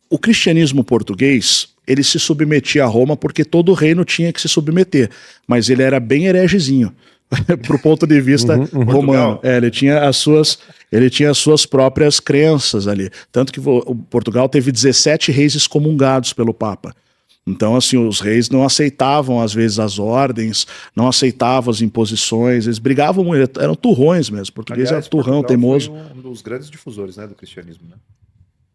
o cristianismo português, ele se submetia a Roma porque todo reino tinha que se submeter, mas ele era bem heregezinho, pro ponto de vista romano. Ele tinha as suas próprias crenças ali. Tanto que o Portugal teve 17 reis excomungados pelo Papa. Então, assim, os reis não aceitavam, às vezes, as ordens, não aceitavam as imposições, eles brigavam muito, eram turrões mesmo. O português era turrão, teimoso. Foi um dos grandes difusores, né, do cristianismo, né?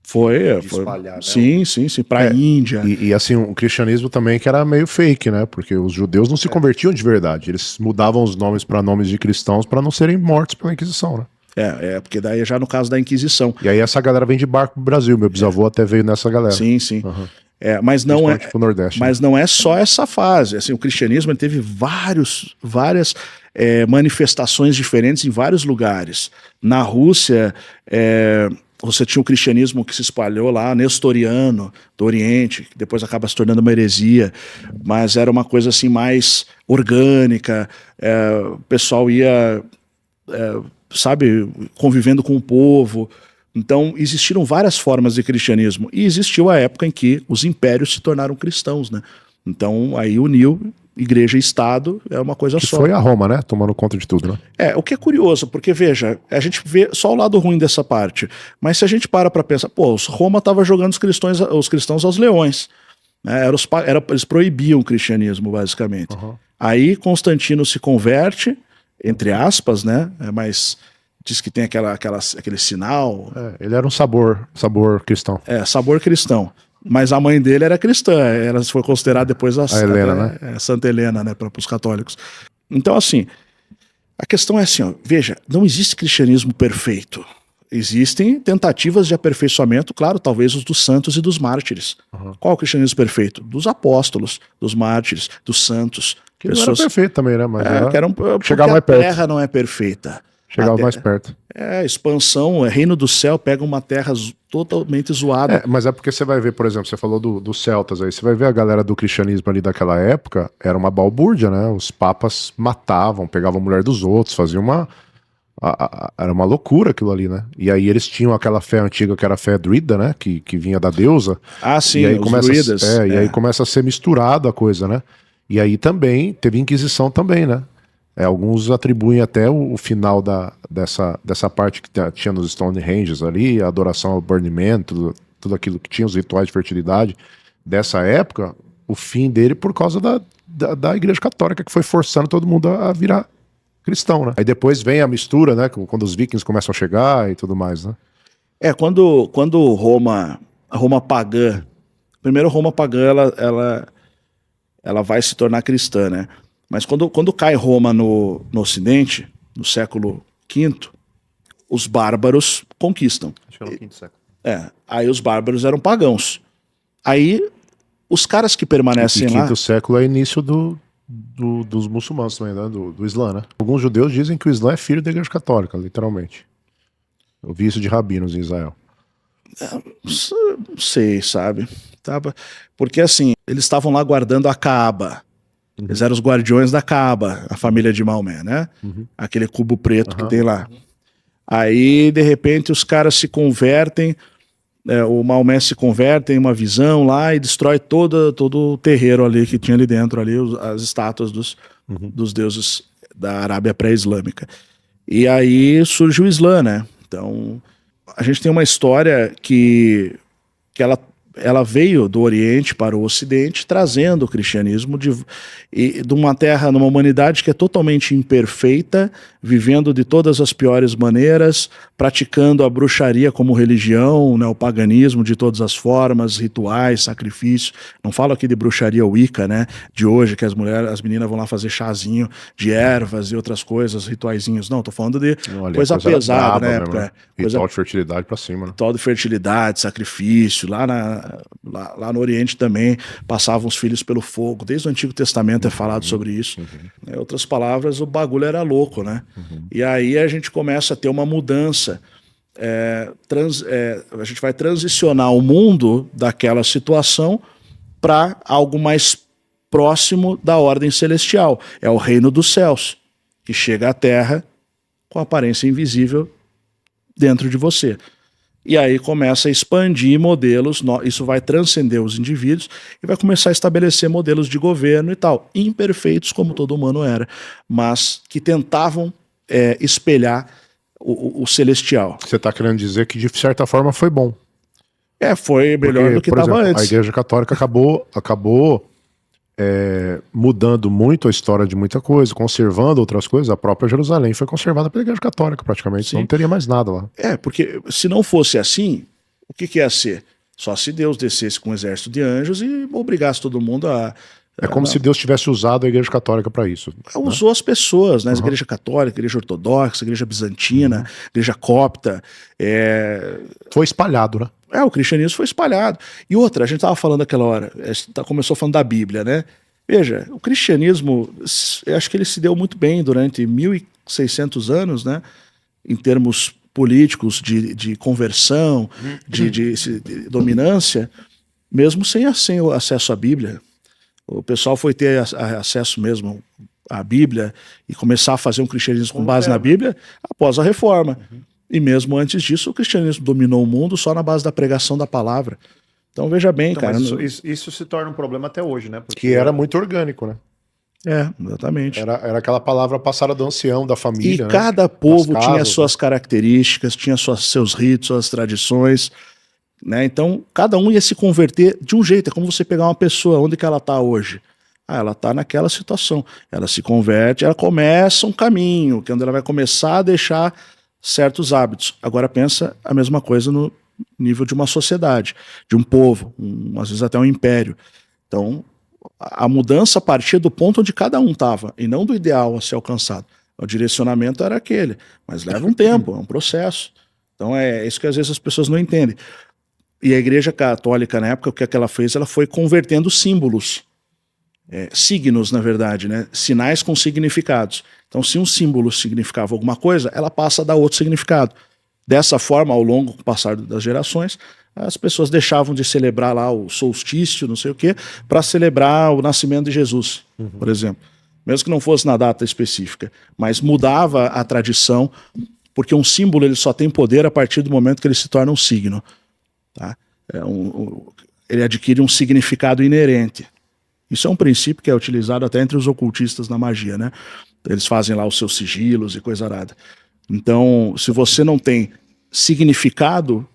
Foi. Espalhar, né? Sim, pra Índia. E assim, o cristianismo também que era meio fake, né? Porque os judeus não se convertiam de verdade. Eles mudavam os nomes para nomes de cristãos para não serem mortos pela Inquisição, né? Porque daí é já no caso da Inquisição. E aí essa galera vem de barco pro Brasil. Meu bisavô até veio nessa galera. Sim. Mas não é, pro Nordeste, mas não é só essa fase. Assim, o cristianismo ele teve várias manifestações diferentes em vários lugares. Na Rússia, você tinha o cristianismo que se espalhou lá, nestoriano, do Oriente, que depois acaba se tornando uma heresia, mas era uma coisa assim mais orgânica, o pessoal ia, convivendo com o povo. Então existiram várias formas de cristianismo, e existiu a época em que os impérios se tornaram cristãos, né? Então aí uniu igreja e Estado, é uma coisa que só. Foi a Roma, né? Tomando conta de tudo, né? O que é curioso, porque veja, a gente vê só o lado ruim dessa parte, mas se a gente para pensar, Roma estava jogando os cristãos aos leões, né? Eles proibiam o cristianismo, basicamente. Aí Constantino se converte, entre aspas, né? Mas diz que tem aquele sinal. Ele era um sabor cristão. Sabor cristão. Mas a mãe dele era cristã, ela foi considerada depois a Helena, né? Santa Helena, né, para os católicos. Então, assim, a questão é assim, veja, não existe cristianismo perfeito. Existem tentativas de aperfeiçoamento, claro, talvez os dos santos e dos mártires. Qual é o cristianismo perfeito? Dos apóstolos, dos mártires, dos santos. Que não era perfeito também, né? Mas chegar mais perto. A terra não é perfeita. Chegava mais perto. Expansão, reino do céu, pega uma terra totalmente zoada. Mas é porque você vai ver, por exemplo, você falou dos celtas aí, você vai ver a galera do cristianismo ali daquela época, era uma balbúrdia, né? Os papas matavam, pegavam a mulher dos outros, faziam era uma loucura aquilo ali, né? E aí eles tinham aquela fé antiga que era a fé druida, né? Que vinha da deusa. Sim, e aí os druidas. E aí começa a ser misturado a coisa, né? E aí também, teve Inquisição também, né? Alguns atribuem até o final dessa parte que tinha nos Stonehenges ali, a adoração ao Burning Man, tudo aquilo que tinha, os rituais de fertilidade dessa época, o fim dele por causa da Igreja Católica, que foi forçando todo mundo a virar cristão, né? Aí depois vem a mistura, né? Quando os vikings começam a chegar e tudo mais, né? Quando Roma pagã, primeiro Roma pagã, ela vai se tornar cristã, né? Mas quando cai Roma no Ocidente, no século V, os bárbaros conquistam. Acho que é no quinto século. Aí os bárbaros eram pagãos. Aí os caras que permanecem lá... E quinto século é início dos muçulmanos também, né? Do Islã, né? Alguns judeus dizem que o Islã é filho da Igreja Católica, literalmente. Eu vi isso de rabinos em Israel. Não sei, sabe? Porque assim, eles estavam lá guardando a Kaaba. Eles eram os guardiões da Kaaba, a família de Maomé, né? Aquele cubo preto que tem lá. Aí, de repente, os caras se convertem, o Maomé se converte em uma visão lá e destrói todo o terreiro ali que tinha ali dentro, ali, as estátuas dos deuses da Arábia pré-islâmica. E aí surge o Islã, né? Então, a gente tem uma história que ela veio do Oriente para o Ocidente, trazendo o cristianismo de uma terra, numa humanidade que é totalmente imperfeita, vivendo de todas as piores maneiras, praticando a bruxaria como religião, né, o paganismo de todas as formas, rituais, sacrifícios. Não falo aqui de bruxaria Wicca, né, de hoje, que as meninas vão lá fazer chazinho de ervas e outras coisas, rituaizinhos. Não, tô falando de coisa pesada, né? Ritual de fertilidade pra cima, né? Ritual de fertilidade, sacrifício, lá no Oriente também passavam os filhos pelo fogo. Desde o Antigo Testamento é falado sobre isso. Em outras palavras, o bagulho era louco, né? E aí a gente começa a ter uma mudança. A gente vai transicionar o mundo daquela situação para algo mais próximo da ordem celestial. É o reino dos céus, que chega à Terra com aparência invisível dentro de você. E aí começa a expandir modelos, isso vai transcender os indivíduos e vai começar a estabelecer modelos de governo e tal, imperfeitos como todo humano era, mas que tentavam espelhar o celestial. Você está querendo dizer que de certa forma foi bom. Foi melhor do que estava antes. A Igreja Católica acabou mudando muito a história de muita coisa, conservando outras coisas. A própria Jerusalém foi conservada pela Igreja Católica praticamente, senão não teria mais nada lá. Porque se não fosse assim, o que ia ser? Só se Deus descesse com um exército de anjos e obrigasse todo mundo a... É como se Deus tivesse usado a Igreja Católica para isso. Usou as pessoas, né? A Igreja Católica, a Igreja Ortodoxa, a Igreja Bizantina, a Igreja Copta. Foi espalhado, né? O cristianismo foi espalhado. E outra, a gente estava falando aquela hora, começou falando da Bíblia, né? Veja, o cristianismo, eu acho que ele se deu muito bem durante 1.600 anos, né? Em termos políticos, de conversão, de dominância, mesmo sem o acesso à Bíblia. O pessoal foi ter acesso mesmo à Bíblia e começar a fazer um cristianismo com base na Bíblia após a Reforma. E mesmo antes disso, o cristianismo dominou o mundo só na base da pregação da palavra. Então veja bem, cara. Isso se torna um problema até hoje, né? Porque era muito orgânico, né? Exatamente. Era aquela palavra passada do ancião, da família. E cada povo tinha suas características, tinha seus ritos, suas tradições, né? Então cada um ia se converter de um jeito. É como você pegar uma pessoa, onde que ela está hoje? Ela está naquela situação. Ela se converte, ela começa um caminho, que é onde ela vai começar a deixar certos hábitos. Agora pensa a mesma coisa no nível de uma sociedade, de um povo, às vezes até um império. Então, a mudança partia do ponto onde cada um estava, e não do ideal a ser alcançado. O direcionamento era aquele, mas leva um tempo, é um processo. Então é isso que às vezes as pessoas não entendem. E a Igreja Católica, na época, o que ela fez? Ela foi convertendo símbolos, signos, na verdade, né? Sinais com significados. Então, se um símbolo significava alguma coisa, ela passa a dar outro significado. Dessa forma, ao longo do passar das gerações, as pessoas deixavam de celebrar lá o solstício, não sei o quê, para celebrar o nascimento de Jesus, por exemplo. Mesmo que não fosse na data específica. Mas mudava a tradição, porque um símbolo ele só tem poder a partir do momento que ele se torna um signo. Tá? Ele adquire um significado inerente. Isso é um princípio que é utilizado até entre os ocultistas na magia, né? Eles fazem lá os seus sigilos e coisa arada. Então, se você não tem significado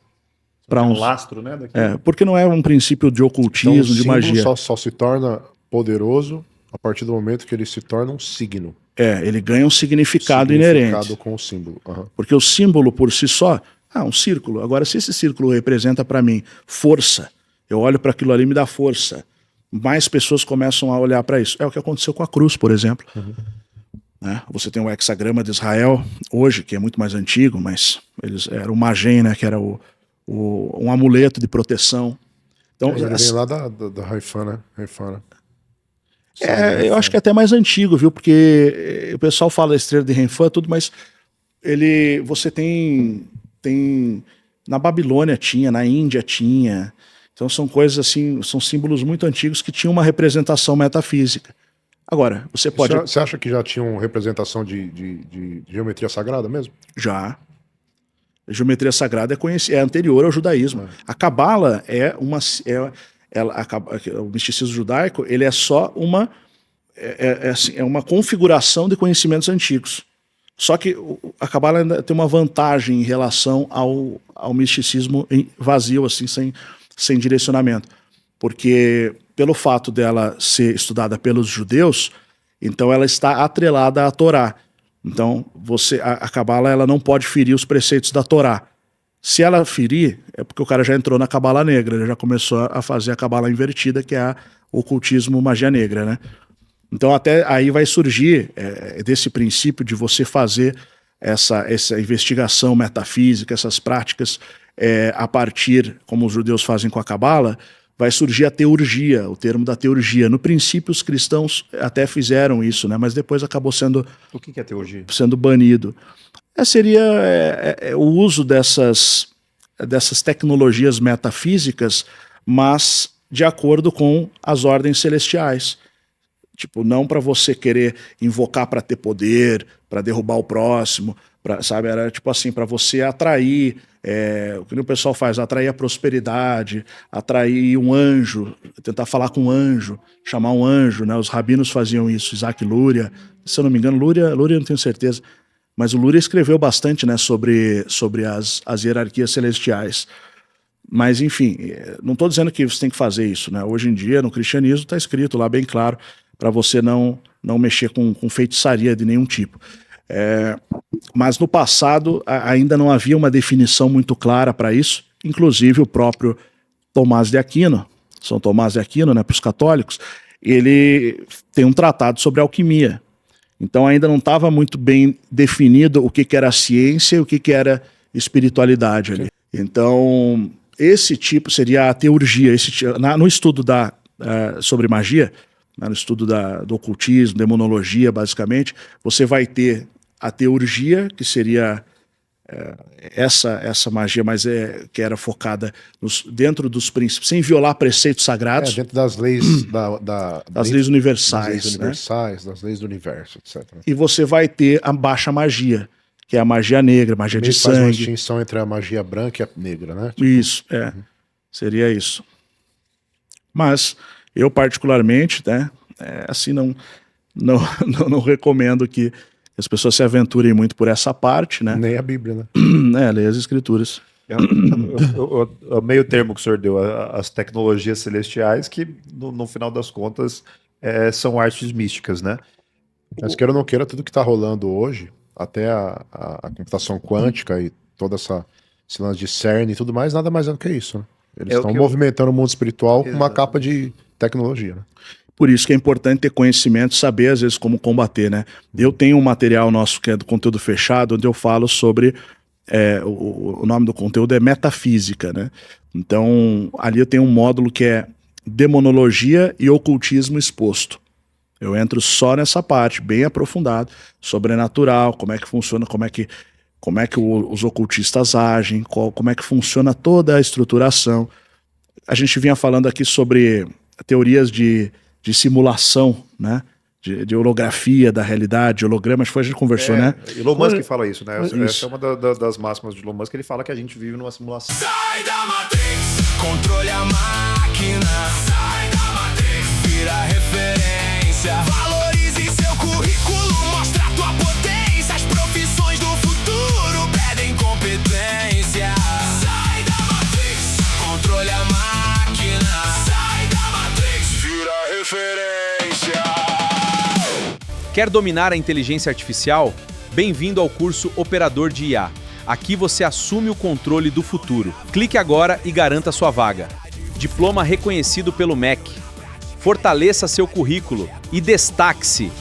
para um lastro, né? Porque não é um princípio de ocultismo, então, de magia. Só se torna poderoso a partir do momento que ele se torna um signo. Ele ganha um significado inerente. Com o símbolo. Porque o símbolo por si só, um círculo. Agora, se esse círculo representa para mim força, eu olho para aquilo ali e me dá força. Mais pessoas começam a olhar para isso. É o que aconteceu com a cruz, por exemplo. Né? Você tem o hexagrama de Israel, hoje, que é muito mais antigo, mas era o Magem, né, que era um amuleto de proteção. Então, ele vem lá da Haifã, né? Eu acho que é até mais antigo, viu? Porque o pessoal fala da estrela de Haifã, tudo, mas você tem na Babilônia tinha, na Índia tinha. Então são coisas assim, são símbolos muito antigos que tinham uma representação metafísica. Agora, você pode... Você acha que já tinham representação de geometria sagrada mesmo? Já. A geometria sagrada é anterior ao judaísmo. A Cabala o misticismo judaico, ele é só uma configuração de conhecimentos antigos. Só que a Cabala ainda tem uma vantagem em relação ao misticismo vazio, assim, sem direcionamento. Porque pelo fato dela ser estudada pelos judeus, então ela está atrelada à Torá. Então a Cabala ela não pode ferir os preceitos da Torá. Se ela ferir, é porque o cara já entrou na Cabala negra, ele já começou a fazer a Cabala invertida, que é o ocultismo magia negra, né? Então até aí vai surgir desse princípio de você fazer essa investigação metafísica, essas práticas a partir, como os judeus fazem com a Cabala, vai surgir a teurgia, o termo da teurgia. No princípio os cristãos até fizeram isso, né? Mas depois acabou sendo... O que é teurgia? Sendo banido. Seria o uso dessas tecnologias metafísicas, mas de acordo com as ordens celestiais. Tipo, não para você querer invocar para ter poder, para derrubar o próximo, sabe? Era tipo assim, para você atrair, o que o pessoal faz, atrair a prosperidade, atrair um anjo, tentar falar com um anjo, chamar um anjo, né? Os rabinos faziam isso, Isaac Luria, se eu não me engano, Luria eu não tenho certeza, mas o Luria escreveu bastante, né, sobre as hierarquias celestiais. Mas, enfim, não estou dizendo que você tem que fazer isso, né? Hoje em dia, no cristianismo, está escrito lá bem claro para você não mexer com feitiçaria de nenhum tipo. Mas no passado ainda não havia uma definição muito clara para isso, inclusive o próprio Tomás de Aquino, São Tomás de Aquino, né, para os católicos, ele tem um tratado sobre alquimia. Então ainda não estava muito bem definido o que era ciência e o que era espiritualidade ali. Então esse tipo seria a teurgia. No estudo sobre magia, no estudo do ocultismo, demonologia, basicamente, você vai ter a teurgia, que seria essa magia, mas que era focada dentro dos princípios, sem violar preceitos sagrados. Dentro das leis das leis universais. Das leis do universo, etc. E você vai ter a baixa magia, que é a magia negra, magia de sangue. Faz uma distinção entre a magia branca e a negra, né? Isso, seria isso. Mas eu particularmente, né, assim, não recomendo que as pessoas se aventurem muito por essa parte, né? Nem a Bíblia, né? Leia as escrituras. O meio termo que o senhor deu, as tecnologias celestiais, que no final das contas são artes místicas, né? Mas queira ou não queira, tudo que está rolando hoje, até a computação quântica e toda esse lance de CERN e tudo mais, nada mais é do que isso, né? Eles estão movimentando o mundo espiritual com uma capa de tecnologia, né? Por isso que é importante ter conhecimento, saber às vezes como combater, né? Eu tenho um material nosso que é do conteúdo fechado, onde eu falo sobre, o nome do conteúdo é metafísica, né? Então ali eu tenho um módulo que é demonologia e ocultismo exposto. Eu entro só nessa parte, bem aprofundado, sobrenatural, como é que funciona, como é que os ocultistas agem, como é que funciona toda a estruturação. A gente vinha falando aqui sobre teorias de simulação, né? De holografia da realidade, hologramas, a gente conversou, né? Elon Musk fala isso, né? Essa é uma das máximas de Elon Musk, ele fala que a gente vive numa simulação. Sai da Matrix, controle a máquina. Sai da Matrix, vira referência. Valorize seu currículo, mostra tua potência. As profissões do futuro pedem competência. Sai da Matrix, controle a máquina. Sai da Matrix, vira referência. Quer dominar a inteligência artificial? Bem-vindo ao curso Operador de IA. Aqui você assume o controle do futuro. Clique agora e garanta sua vaga. Diploma reconhecido pelo MEC. Fortaleça seu currículo e destaque-se.